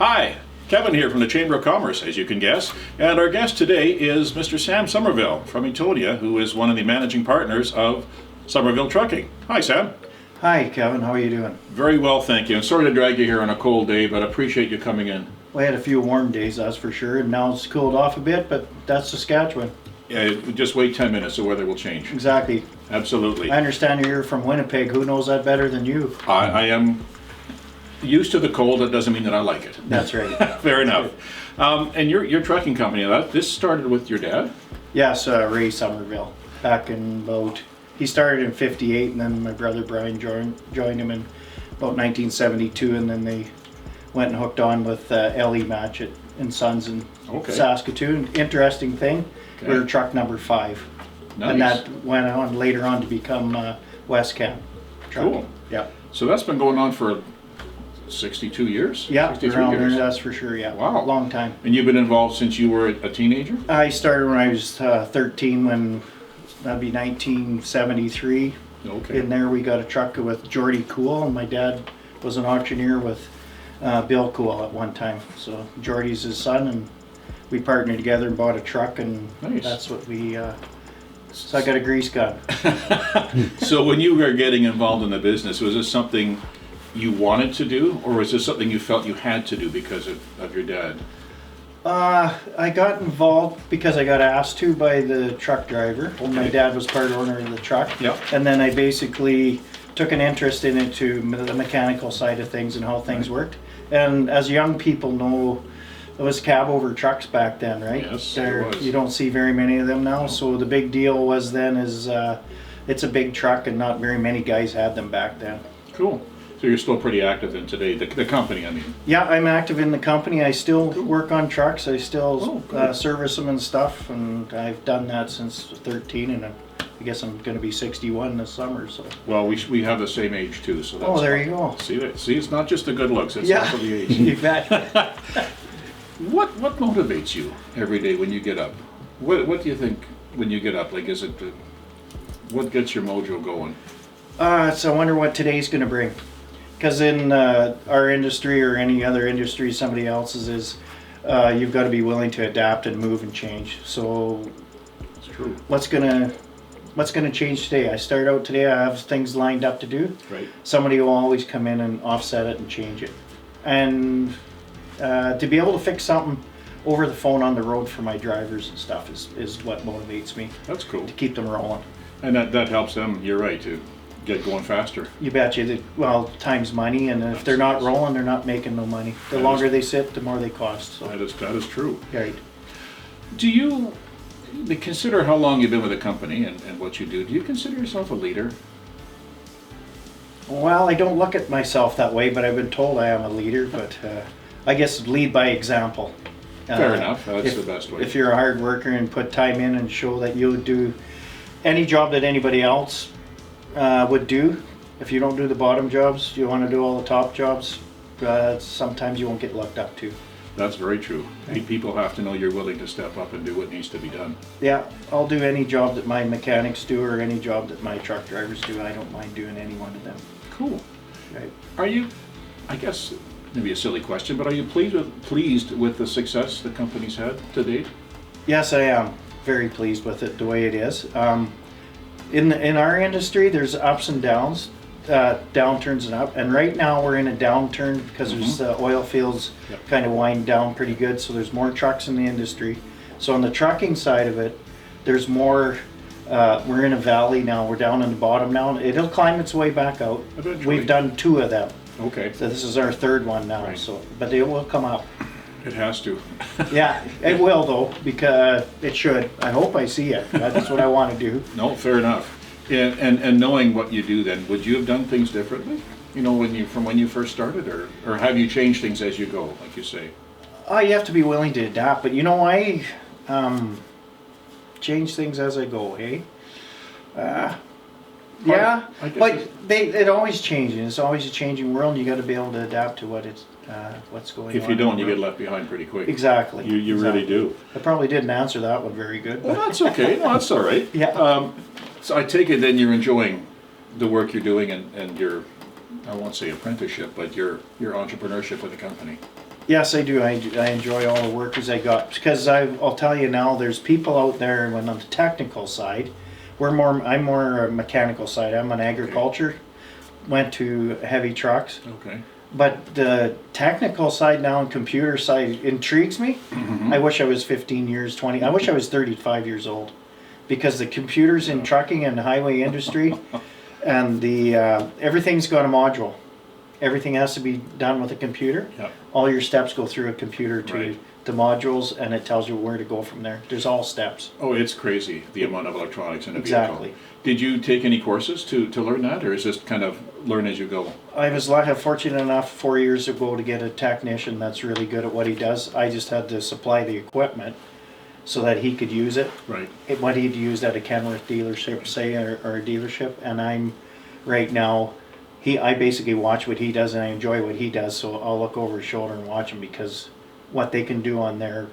Hi, Kevin here from the Chamber of Commerce, as you can guess, and our guest today is Mr. Sam Somerville from Eatonia, who is one of the managing partners of Somerville Trucking. Hi, Sam. Hi, Kevin. How are you doing? Very well, thank you. And sorry to drag you here on a cold day, but appreciate you coming in. We had a few warm days, that's for sure, and now it's cooled off a bit, but that's Saskatchewan. Yeah, just wait 10 minutes, the weather will change. Exactly. Absolutely. I understand you're from Winnipeg. Who knows that better than you? I am used to the cold. That doesn't mean that I like it. That's right. Fair enough. And your trucking company, this started with your dad? Yes, Ray Somerville. Back in he started in '58, and then my brother Brian joined him in about 1972, and then they went and hooked on with LE Match in Sons in Saskatoon. Interesting thing, we were truck number 5. Nice. And that went on later on to become Westcam trucking. Cool. Yeah. So that's been going on for 62 years? Yeah, 63 around years. there, that's for sure, yeah. Wow. Long time. And you've been involved since you were a teenager? I started when I was 13, when that'd be 1973. Okay. In there we got a truck with Geordie Cool, and my dad was an auctioneer with Bill Cool at one time. So Geordie's his son, and we partnered together and bought a truck, and Nice. that's what we... so I got a grease gun. So when you were getting involved in the business, was this something you wanted to do, or was this something you felt you had to do because of your dad? I got involved because I got asked to by the truck driver when my dad was part owner of the truck. Yep. And then I basically took an interest in it to the mechanical side of things and how things worked. And as young people know, it was cab over trucks back then, right? Yes, it was. You don't see very many of them now. No. So the big deal was then is it's a big truck, and not very many guys had them back then. Cool. So you're still pretty active in today, the company, I mean. Yeah, I'm active in the company. I still work on trucks. I still service them and stuff, and I've done that since 13, and I guess I'm going to be 61 this summer. So. Well, we have the same age too, so that's there fun. you go. See, it's not just the good looks, it's also the age. You bet. What motivates you every day when you get up? What do you think when you get up? Like, is it what gets your mojo going? So I wonder what today's going to bring. Because in our industry or any other industry somebody else's is, you've got to be willing to adapt and move and change. So It's true. what's gonna change today? I start out today, I have things lined up to do. Right. Somebody will always come in and offset it and change it. And to be able to fix something over the phone on the road for my drivers and stuff is what motivates me That's cool. to keep them rolling. And that helps them, you're right, to get going faster. You betcha. Time's money, and if they're not rolling, they're not making no money. The longer they sit, the more they cost. So. That is true. Right. Do you consider how long you've been with the company and what you do? Do you consider yourself a leader? Well, I don't look at myself that way, but I've been told I am a leader. But I guess lead by example. Fair enough. That's the best way. If you're a hard worker and put time in and show that you would do any job that anybody else would do, if you don't do the bottom jobs, you want to do all the top jobs, sometimes you won't get looked up to. That's very true. People have to know you're willing to step up and do what needs to be done. Yeah, I'll do any job that my mechanics do or any job that my truck drivers do. I don't mind doing any one of them. Cool. Right. Are you, I guess, maybe a silly question, but are you pleased with the success the company's had to date? Yes, I am very pleased with it the way it is. In our industry, there's ups and downs, downturns and up. And right now we're in a downturn because there's oil fields kind of wind down pretty good. So there's more trucks in the industry. So on the trucking side of it, there's more. We're in a valley now. We're down in the bottom now. It'll climb its way back out. Eventually. We've done 2 of them. Okay. So this is our 3rd one now. Right. So, but it will come up. It has to. Yeah, it will though, because it should. I hope I see it. That's what I want to do. No, fair enough. Yeah, and knowing what you do then, would you have done things differently? You know, when you first started, or have you changed things as you go, like you say? You have to be willing to adapt, but you know, I change things as I go, hey? Yeah, but it always changes. It's always a changing world, and you got to be able to adapt to what's going on. If you don't, you get left behind pretty quick. Exactly. You really do. I probably didn't answer that one very good. Well, that's okay. No, that's all right. Yeah. So I take it then you're enjoying the work you're doing and your, I won't say apprenticeship, but your entrepreneurship with the company. Yes, I do. I enjoy all the workers I got because I'll tell you now. There's people out there when on the technical side, I'm more mechanical side. I'm on agriculture. Went to heavy trucks. Okay. But the technical side now and computer side intrigues me. I wish I was 15 years, 20. I wish I was 35 years old, because the computers in trucking and highway industry, and the everything's got a module. Everything has to be done with a computer. Yep. All your steps go through a computer to Right. the modules, and it tells you where to go from there. There's all steps. Oh, it's crazy, the amount of electronics in a Exactly. vehicle. Did you take any courses to learn that, or is this kind of learn as you go? I was fortunate enough 4 years ago to get a technician that's really good at what he does. I just had to supply the equipment so that he could use it. Right. What he'd used at a Kenworth dealership, say, or a dealership, and I'm right now. I basically watch what he does, and I enjoy what he does. So I'll look over his shoulder and watch him, because what they can do on there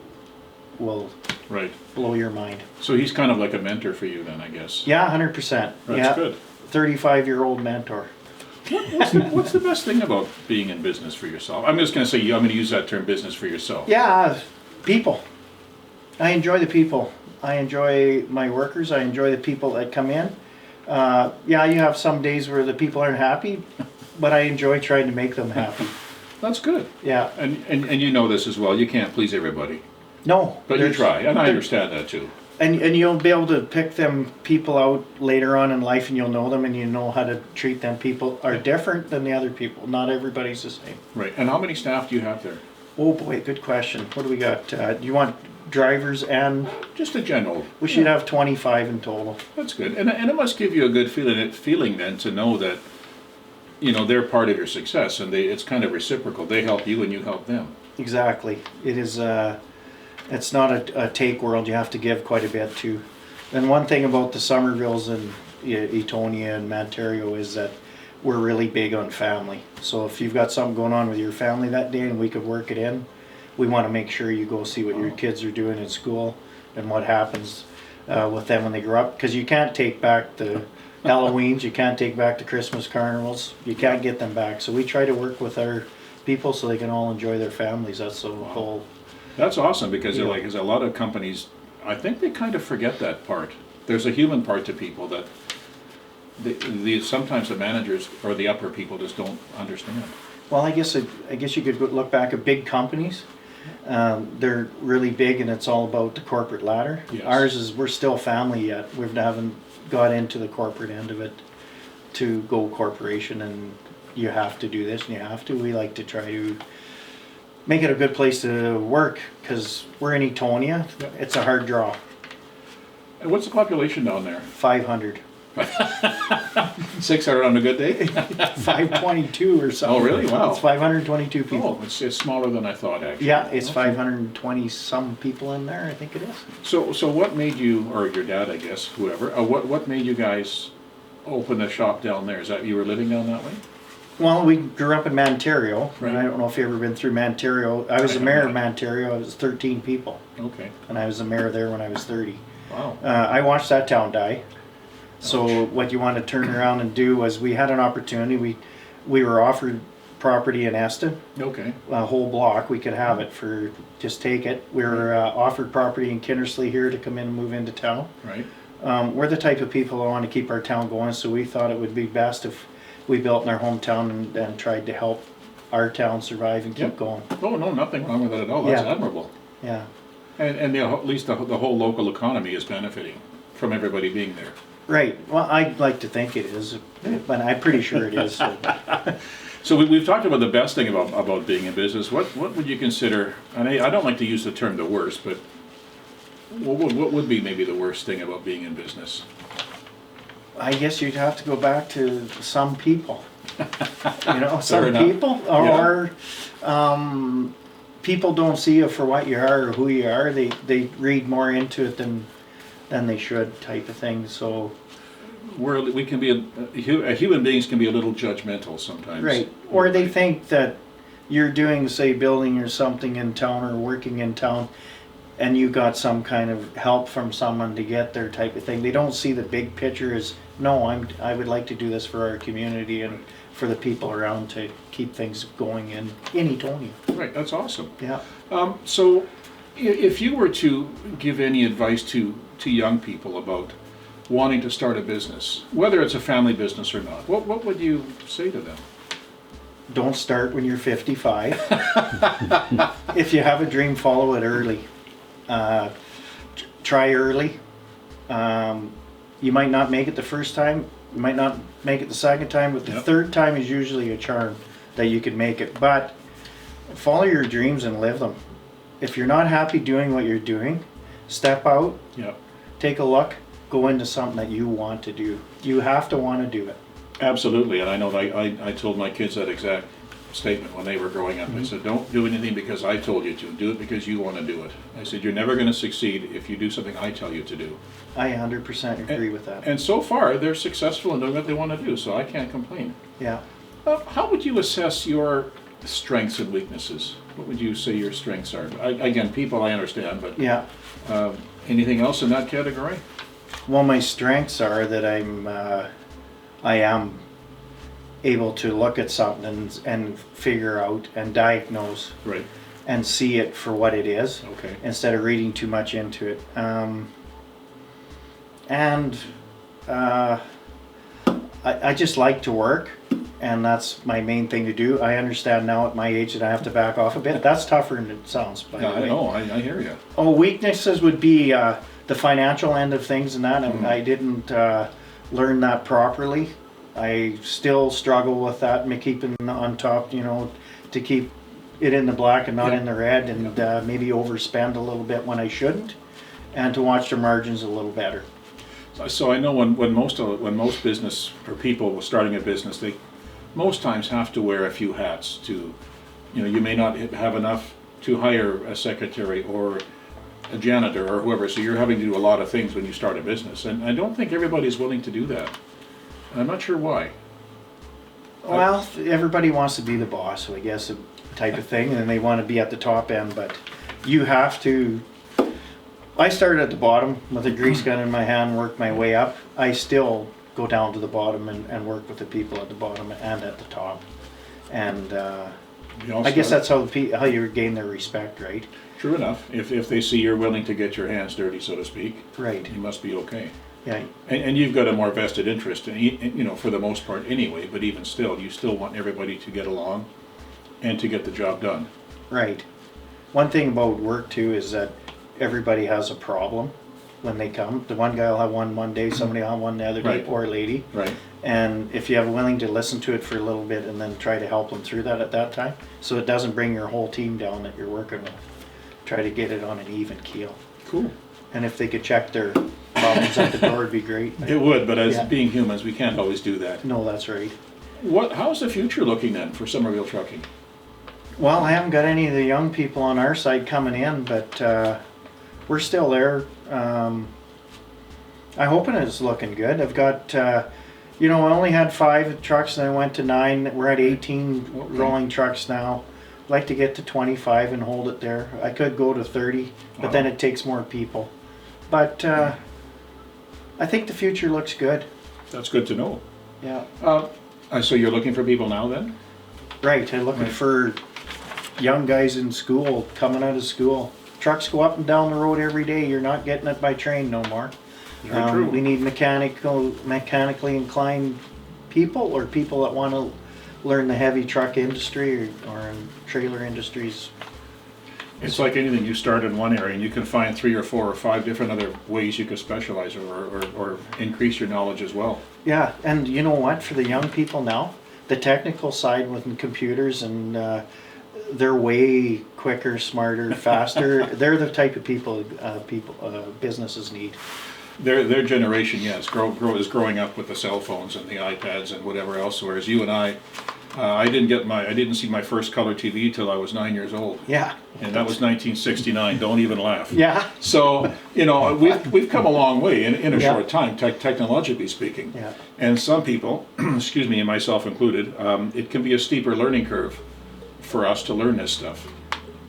will Right. blow your mind. So he's kind of like a mentor for you then, I guess. Yeah, 100%. That's Yeah, good. 35-year-old mentor. What's the best thing about being in business for yourself? I'm just going to say, I'm going to use that term, business for yourself. Yeah, people. I enjoy the people. I enjoy my workers. I enjoy the people that come in. Yeah, you have some days where the people aren't happy, but I enjoy trying to make them happy. That's good. Yeah. And you know this as well. You can't please everybody. No. But you there's- try, and I understand that too. And you'll be able to pick them people out later on in life, and you'll know them, and you know how to treat them. People are different than the other people. Not everybody's the same. Right. And how many staff do you have there? Oh boy, good question. What do we got? Do you want drivers and... Just a general. We should have 25 in total. That's good. And it must give you a good feeling then to know that, they're part of your success, and it's kind of reciprocal. They help you and you help them. Exactly. It is, it's not a take world. You have to give quite a bit too. And one thing about the Somervilles and Eatonia and Ontario is that we're really big on family. So if you've got something going on with your family that day and we could work it in, we want to make sure you go see what your kids are doing in school and what happens with them when they grow up. Because you can't take back the Halloweens, you can't take back the Christmas carnivals, you can't get them back. So we try to work with our people so they can all enjoy their families. That's the whole... That's awesome, because Yeah. there's a lot of companies, I think they kind of forget that part. There's a human part to people that sometimes the managers or the upper people just don't understand. Well, I guess you could look back at big companies. They're really big, and it's all about the corporate ladder. Yes. Ours is, we're still family yet. We haven't got into the corporate end of it to go corporation, and you have to do this and you have to. We like to try to make it a good place to work, because we're in Eatonia. Yep. It's a hard draw. And what's the population down there? 500. 600 on a good day? 522 or something. Oh, really? Wow. It's 522 people. Oh, it's smaller than I thought, actually. Yeah, it's Okay. 520 some people in there, I think it is. So what made you, or your dad, I guess, whoever, what made you guys open a shop down there? Is that you were living down that way? Well, we grew up in Ontario, Right. and I don't know if you've ever been through Ontario. I was I the mayor have of Ontario. I was 13 people, Okay. and I was the mayor there when I was 30. Wow. I watched that town die. So what you want to turn around and do was, we had an opportunity. We were offered property in Eston, Okay. a whole block. We could have it for, just take it. We were offered property in Kindersley here to come in and move into town. Right. We're the type of people that want to keep our town going, so we thought it would be best if we built in our hometown and tried to help our town survive and keep Yep. going. Oh, no, nothing wrong with that at all. That's Yeah. admirable. Yeah. And at least the whole local economy is benefiting from everybody being there. Right. Well, I'd like to think it is, but I'm pretty sure it is. So. So we've talked about the best thing about being in business. What would you consider, and I don't like to use the term the worst, but what would be maybe the worst thing about being in business? I guess you'd have to go back to some people. Fair Some enough. people, or people don't see you for what you are or who you are. They read more into it than they should, type of thing. So We can be human beings can be a little judgmental sometimes. right, or they think that you're doing, say, building or something in town or working in town, and you got some kind of help from someone to get there type of thing. They don't see the big picture as, no, I would like to do this for our community and for the people around to keep things going in Eatonia. Right, that's awesome. Yeah. So if you were to give any advice to young people about wanting to start a business, whether it's a family business or not, what would you say to them? Don't start when you're 55. If you have a dream, follow it early. Try early. You might not make it the first time, you might not make it the second time, but the third time is usually a charm that you can make it. But follow your dreams and live them. If you're not happy doing what you're doing, step out, take a look, go into something that you want to do. You have to want to do it. Absolutely, and I know I told my kids that exact statement when they were growing up. I said, don't do anything because I told you to. Do it because you want to do it. I said, you're never going to succeed if you do something I tell you to do. I 100% agree with that. And so far, they're successful in doing what they want to do, so I can't complain. Yeah. How would you assess your strengths and weaknesses? What would you say your strengths are? Again, people I understand, but yeah. Anything else in that category? Well, my strengths are that I am able to look at something and figure out and diagnose, right, and see it for what it is, okay, instead of reading too much into it. I just like to work, and that's my main thing to do. I understand now at my age that I have to back off a bit. That's tougher than it sounds, by the way. I know, I hear you. Oh, weaknesses would be the financial end of things and that. I didn't learn that properly. I still struggle with that, keeping on top, to keep it in the black and not in the red, and maybe overspend a little bit when I shouldn't, and to watch the margins a little better. So I know when most business or people starting a business, they most times have to wear a few hats to, you may not have enough to hire a secretary or a janitor or whoever, so you're having to do a lot of things when you start a business, and I don't think everybody's willing to do that. I'm not sure why. Well, everybody wants to be the boss, so I guess, type of thing, and they want to be at the top end, but you have to. I started at the bottom with a grease gun in my hand, worked my way up. I still go down to the bottom and work with the people at the bottom and at the top. And I guess that's how you gain their respect, right? True enough. If they see you're willing to get your hands dirty, so to speak, right, you must be okay. Yeah. And you've got a more vested interest in, for the most part anyway, but even still, you still want everybody to get along and to get the job done. Right. One thing about work too is that everybody has a problem when they come. The one guy will have one day, somebody will have one the other day, or a lady. Right. And if you're willing to listen to it for a little bit and then try to help them through that at that time, so it doesn't bring your whole team down that you're working with. Try to get it on an even keel. Cool. And if they could check their problems at the door, it'd be great. It would, but as being humans, we can't always do that. No, that's right. How's the future looking then for Somerville Trucking? Well, I haven't got any of the young people on our side coming in, but we're still there. I'm hoping it's looking good. I've got, I only had 5 trucks and I went to 9. We're at 18 rolling trucks now. I'd like to get to 25 and hold it there. I could go to 30, but then it takes more people. But I think the future looks good. That's good to know. Yeah. So you're looking for people now then? Right, I'm looking for young guys in school, coming out of school. Trucks go up and down the road every day. You're not getting it by train no more. Very true. We need mechanically inclined people, or people that want to learn the heavy truck industry or in trailer industries. It's like anything, you start in one area and you can find 3 or 4 or 5 different other ways you could specialize or increase your knowledge as well. Yeah, and you know what, for the young people now, the technical side with computers, and they're way quicker, smarter, faster. They're the type of people businesses need. Their generation, yes, is growing up with the cell phones and the iPads and whatever else. Whereas you and I didn't see my first color TV till I was 9 years old. Yeah. And that was 1969. Don't even laugh. Yeah. So we've come a long way in a short time, technologically speaking. Yeah. And some people, excuse me, and myself included, it can be a steeper learning curve for us to learn this stuff.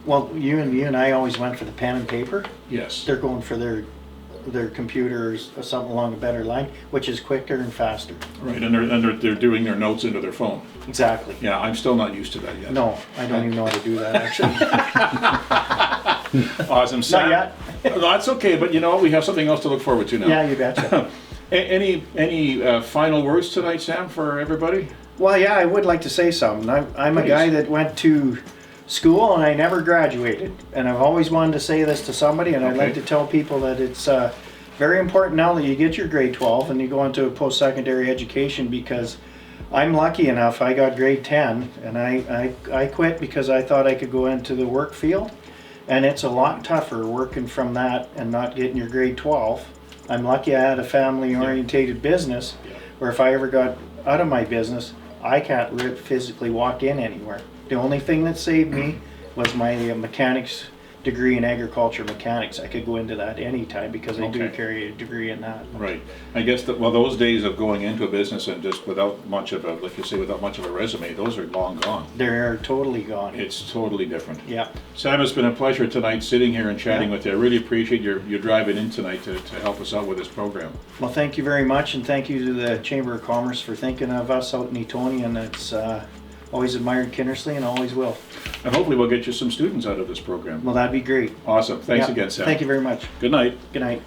Well, you and I always went for the pen and paper. Yes. They're going for their computers or something along a better line, which is quicker and faster. Right, and they're doing their notes into their phone. Exactly. Yeah, I'm still not used to that yet. No, I don't even know how to do that actually. Awesome, Sam. Not yet. No, that's okay, but you know what? We have something else to look forward to now. Yeah, you betcha. Any final words tonight, Sam, for everybody? Well, yeah, I would like to say something. I'm a Please. guy that went to school and I never graduated. And I've always wanted to say this to somebody, and I'd like Okay. to tell people that it's very important now that you get your grade 12 and you go into a post-secondary education, because I'm lucky enough, I got grade 10 and I quit because I thought I could go into the work field. And it's a lot tougher working from that and not getting your grade 12. I'm lucky I had a family-orientated business Yeah. where if I ever got out of my business, I can't physically walk in anywhere. The only thing that saved me was my mechanics degree in agriculture mechanics. I could go into that anytime because I do Okay. carry a degree in that. Right. I guess that, well, those days of going into a business and just without much of a, like you say, without much of a resume, those are long gone. They're totally gone. It's totally different. Yeah. Sam, it's been a pleasure tonight sitting here and chatting Yeah. with you. I really appreciate your driving in tonight to help us out with this program. Well, thank you very much, and thank you to the Chamber of Commerce for thinking of us out in Eatonia, and it's always admired Kinnersley and always will. And hopefully we'll get you some students out of this program. Well, that'd be great. Awesome. Thanks Yeah. again, Sam. Thank you very much. Good night. Good night.